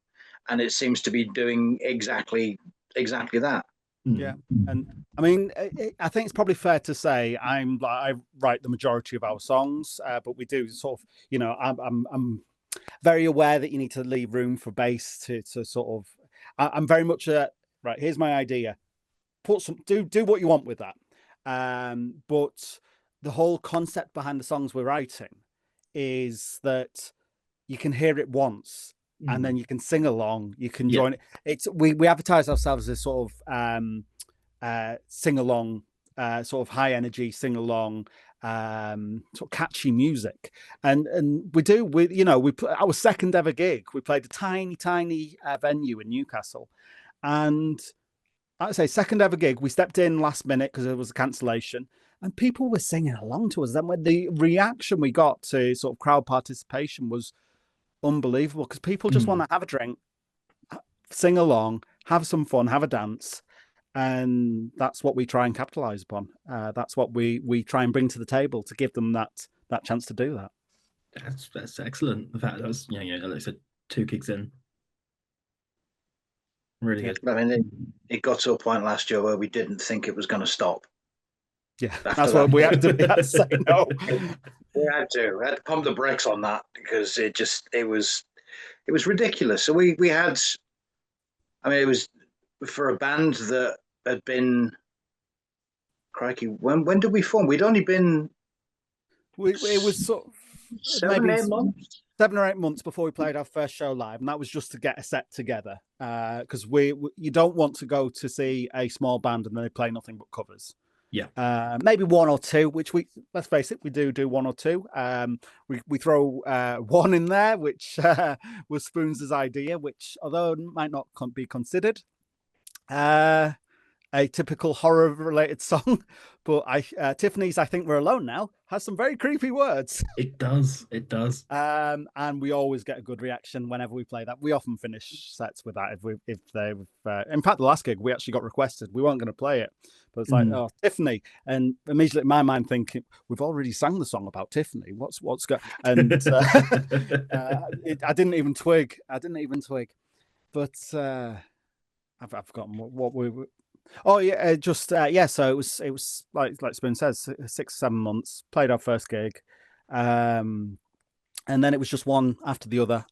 and it seems to be doing exactly that. Yeah, and I mean, I think it's probably fair to say I write the majority of our songs, but we do sort of, I'm very aware that you need to leave room for bass to sort of. I'm very much right. Here's my idea. Do what you want with that. But the whole concept behind the songs we're writing is that you can hear it once and then you can sing along, you can join it. It's we advertise ourselves as sort of sing along, sort of high energy sing along, sort of catchy music, and we our second ever gig, we played a tiny venue in Newcastle, and I'd say second ever gig, we stepped in last minute because there was a cancellation, and people were singing along to us. Then when the reaction we got to sort of crowd participation was unbelievable, because people just want to have a drink, sing along, have some fun, have a dance, and that's what we try and capitalize upon. That's what we try and bring to the table to give them that chance to do that. That's excellent. The fact that was, like I said, 2 gigs in. Really good. I mean, it got to a point last year where we didn't think it was going to stop. Yeah, that's what we had to say no. We had to pump the brakes on that because it was ridiculous. So we had, I mean, it was for a band that had been, crikey, when did we form? We'd only been, it was sort of 7 or 8 months before we played our first show live, and that was just to get a set together. Because you don't want to go to see a small band and they play nothing but covers. Yeah. Maybe 1 or 2, which let's face it, we do 1 or 2. We throw 1 in there, which was Spoons' idea, which although it might not be considered a typical horror related song, but Tiffany's I Think We're Alone Now has some very creepy words. It does. And we always get a good reaction whenever we play that. We often finish sets with that if they've in fact the last gig we actually got requested. We weren't going to play it, but it's like, oh, Tiffany, and immediately my mind thinking we've already sang the song about Tiffany. What's going? And I didn't even twig. But I've forgotten what we were. Oh yeah, so it was like Spoon says, 6 or 7 months. Played our first gig, and then it was just one after the other.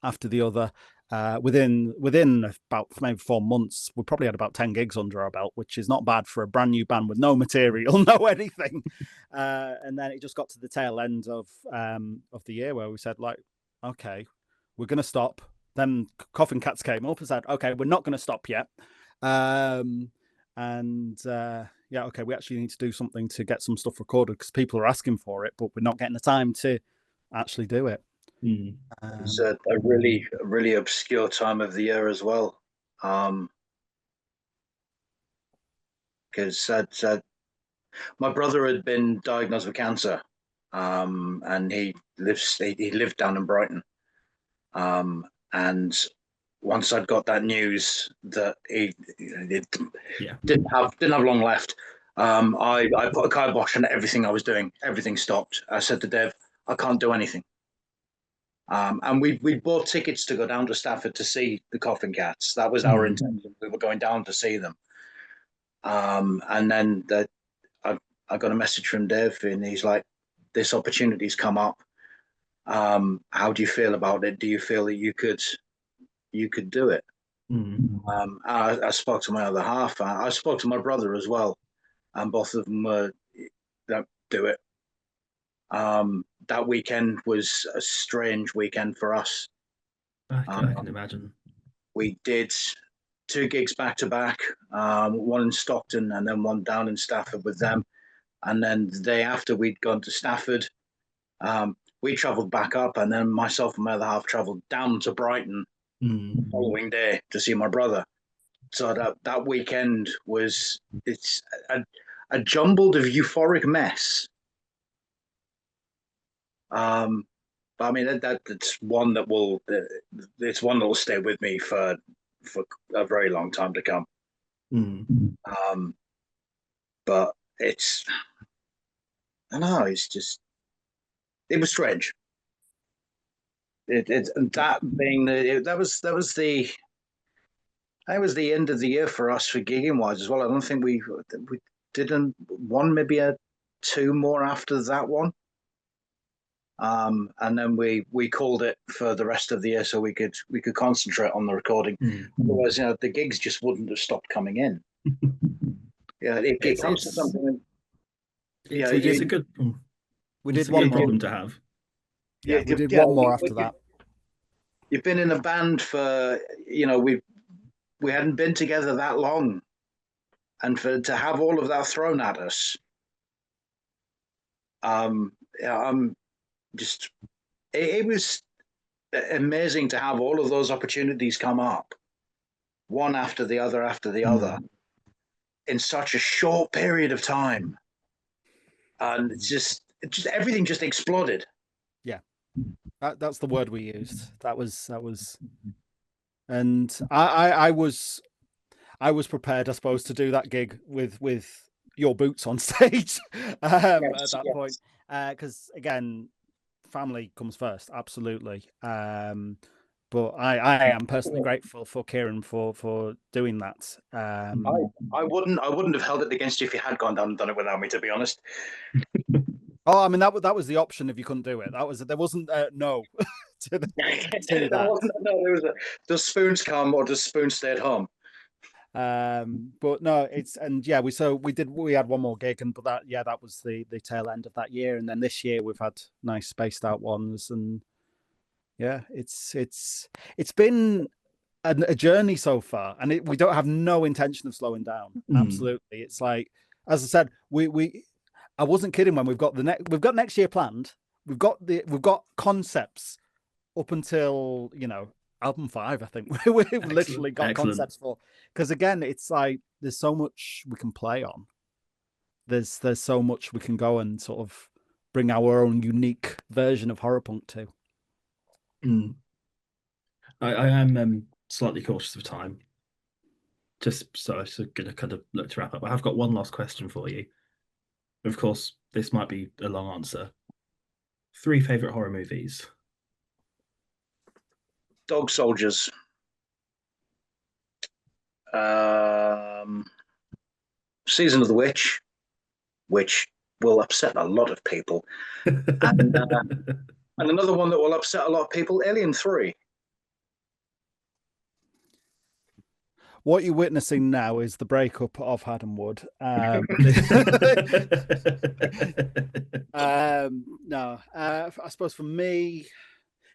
Within about maybe 4 months, we probably had about 10 gigs under our belt, which is not bad for a brand new band with no material, no anything. And then it just got to the tail end of the year where we said, like, okay, we're going to stop. Then Coffin Cats came up and said, okay, we're not going to stop yet. Okay, we actually need to do something to get some stuff recorded because people are asking for it, but we're not getting the time to actually do it. It's a really obscure time of the year as well, because my brother had been diagnosed with cancer, and he lived down in Brighton, and once I'd got that news that he didn't have long left, I put a kibosh on everything I was doing. Everything stopped. I said to Dev, I can't do anything. And we bought tickets to go down to Stafford to see the Coffin Cats. That was our intention. We were going down to see them. And then I got a message from Dev, and he's like, "This opportunity's come up. How do you feel about it? Do you feel that you could do it?" I spoke to my other half. I spoke to my brother as well, and both of them were, "Don't do it." that weekend was a strange weekend for us. I can imagine. We did 2 gigs back to back, one in Stockton and then one down in Stafford with them. And then the day after we'd gone to Stafford, we travelled back up, and then myself and my other half travelled down to Brighton the following day to see my brother. So that weekend it's a jumbled of euphoric mess. But I mean that's one that will stay with me for a very long time to come. But it's I don't know, it was strange. That was the end of the year for us for gigging wise as well. I don't think we didn't one, maybe a 2 more after that one. And then we called it for the rest of the year so we could concentrate on the recording. Otherwise, the gigs just wouldn't have stopped coming in. Yeah, it comes to something. Yeah, it's a good. We did one one problem to have. Yeah, we did one more after that. You've been in a band for we hadn't been together that long, and to have all of that thrown at us, it was amazing to have all of those opportunities come up, one after the other, in such a short period of time, and it's just everything just exploded. Yeah, that's the word we used. That was, and I was prepared, I suppose, to do that gig with your boots on stage at that point, because again, family comes first, absolutely. But I am personally grateful for Kieran for doing that. I wouldn't have held it against you if you had gone down and done it without me, to be honest. Oh, I mean that was the option if you couldn't do it. There wasn't no to that. No, there was does spoons come or does spoons stay at home? But no, we had one more gig, but that was the tail end of that year, and then this year we've had nice spaced out ones, and yeah, it's been a journey so far, and we don't have no intention of slowing down. Absolutely, it's like, as I said, I wasn't kidding when we've got next year planned. We've got concepts up until album 5. I think we've literally got concepts for, because again, it's like there's so much we can play on. There's so much we can go and sort of bring our own unique version of horror punk to. I am slightly cautious of time, just so I'm going to kind of look to wrap up. I have got one last question for you. Of course, this might be a long answer. 3 favorite horror movies. Dog Soldiers. Season of the Witch, which will upset a lot of people. And another one that will upset a lot of people, Alien 3. What you're witnessing now is the breakup of Haddonwood. No, I suppose for me,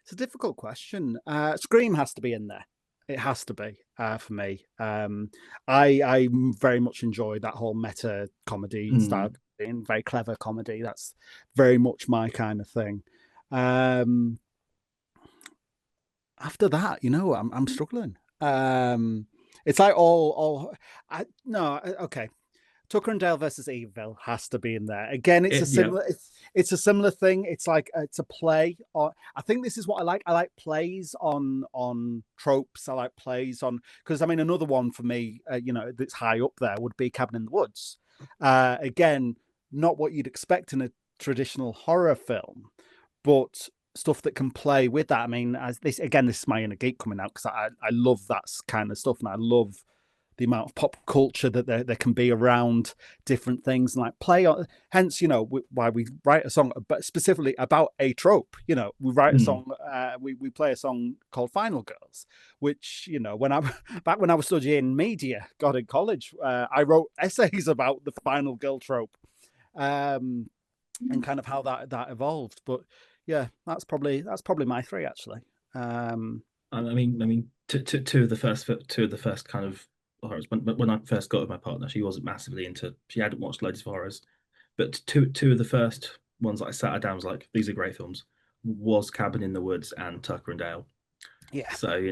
it's a difficult question. Scream has to be in there. It has to be for me. I very much enjoy that whole meta comedy style, very clever comedy. That's very much my kind of thing. After that, I'm struggling. It's like okay. Tucker and Dale versus Evil has to be in there. Again, it's a similar thing. It's like it's a play. Or I think this is what I like. I like plays on tropes. I like plays on, because I mean another one for me, that's high up there would be Cabin in the Woods. Again, not what you'd expect in a traditional horror film, but stuff that can play with that. I mean, this is my inner geek coming out, because I love that kind of stuff, and I love the amount of pop culture that there can be around different things, and like play on. Hence, why we write a song, but specifically about a trope. We write a song. We play a song called Final Girls, which when I was studying media, in college, I wrote essays about the final girl trope. and kind of how that evolved. But yeah, that's probably my three actually. I mean, two of the first kind of horrors. When I first got with my partner, she wasn't massively into. She hadn't watched loads of horrors, but two of the first ones that I sat her down was like, these are great films. Was Cabin in the Woods and Tucker and Dale. Yeah. So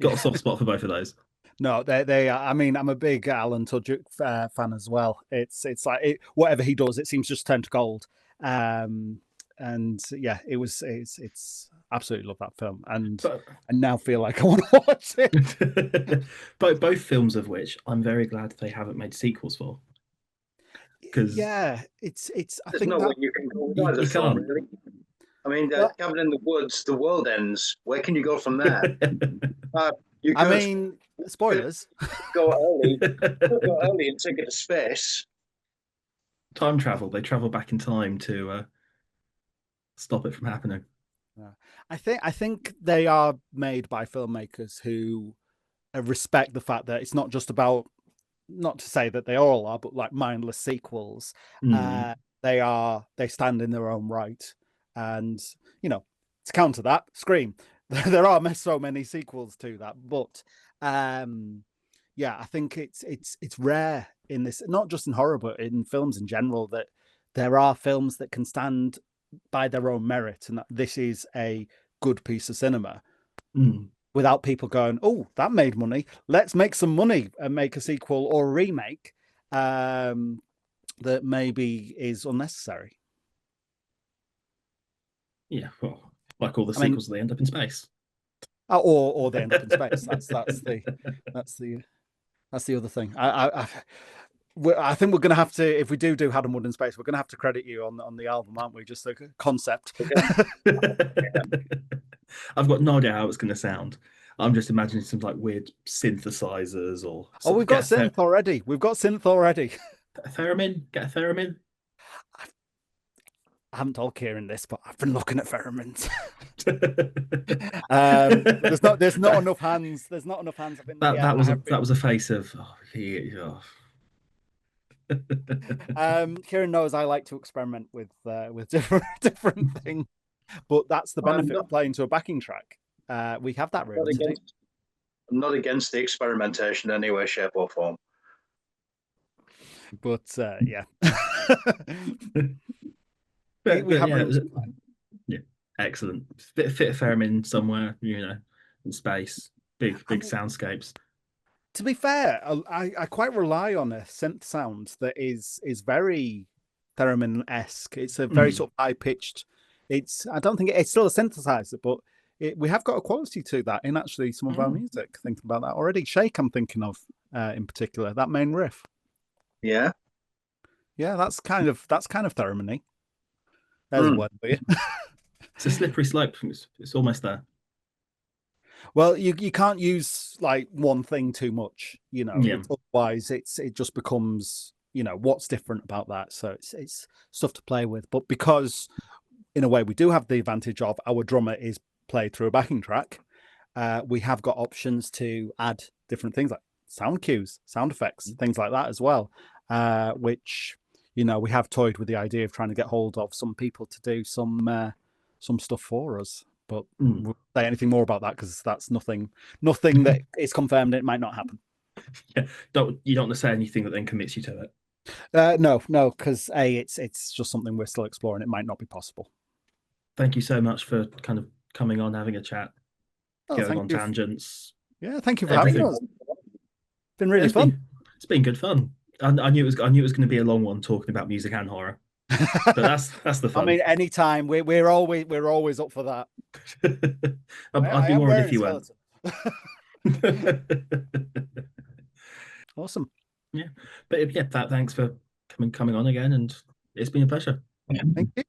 got a soft spot for both of those. No, they are. I mean, I'm a big Alan Tudyk fan as well. It's like whatever he does, it seems just turn to gold. And yeah, it's absolutely love that film, and I now feel like I want to watch it. But both films of which I'm very glad they haven't made sequels for. Because yeah, it's. I There's think no that way you can go with either you film, can't. really. I mean, Well- Cabin in the Woods, the world ends. Where can you go from there? You I could mean, spoilers. go early and take it to space. Time travel. They travel back in time to stop it from happening. I think they are made by filmmakers who respect the fact that it's not just about, not to say that they all are, but like mindless sequels. They stand in their own right, and to counter that, Scream. There are so many sequels to that, but yeah, I think it's rare in this, not just in horror, but in films in general, that there are films that can stand by their own merit, and that this is a good piece of cinema. Without people going, oh, that made money, let's make some money and make a sequel or a remake that maybe is unnecessary. Yeah, well, like all the sequels, they end up in space. Or they end up in space. That's the other thing. I think we're going to have to, if we do Haddonwood in space, we're going to have to credit you on the album, aren't we? Just the concept. I've got no idea how it's going to sound. I'm just imagining some like weird synthesizers or. We've got synth already. Theremin, get a theremin. I haven't told Kieran this, but I've been looking at theremins. There's not enough hands. There's not enough hands. That was a face of. Kieran knows I like to experiment with different things, but that's the benefit of playing to a backing track. We have that room. I'm not against the experimentation in any way, shape, or form. But yeah. Yeah, excellent. Fit a theremin somewhere, in space. Big soundscapes. To be fair, I quite rely on a synth sound that is very theremin-esque. It's a very sort of high pitched. I don't think it's still a synthesizer, but we have got a quality to that in actually some of our music. Thinking about that already, Shake, I'm thinking of in particular, that main riff. Yeah, that's kind of theremin-y. There's a word for you. It's a slippery slope. It's almost there. Well, you can't use like one thing too much, otherwise it just becomes, what's different about that. So it's stuff to play with. But because in a way we do have the advantage of our drummer is played through a backing track, we have got options to add different things like sound cues, sound effects, things like that as well, which we have toyed with the idea of trying to get hold of some people to do some stuff for us. But we'll say anything more about that because that's nothing that is confirmed. It might not happen. Yeah, you don't want to say anything that then commits you to it. No, because it's just something we're still exploring. It might not be possible. Thank you so much for kind of coming on, having a chat, going on tangents. Yeah, thank you for having us. It's been really fun. It's been good fun. I knew it was going to be a long one talking about music and horror. But that's the fun. I mean, anytime we're always up for that. I'd be worried if you weren't. Awesome. Yeah, but yeah, thanks for coming on again, and it's been a pleasure. Thank you.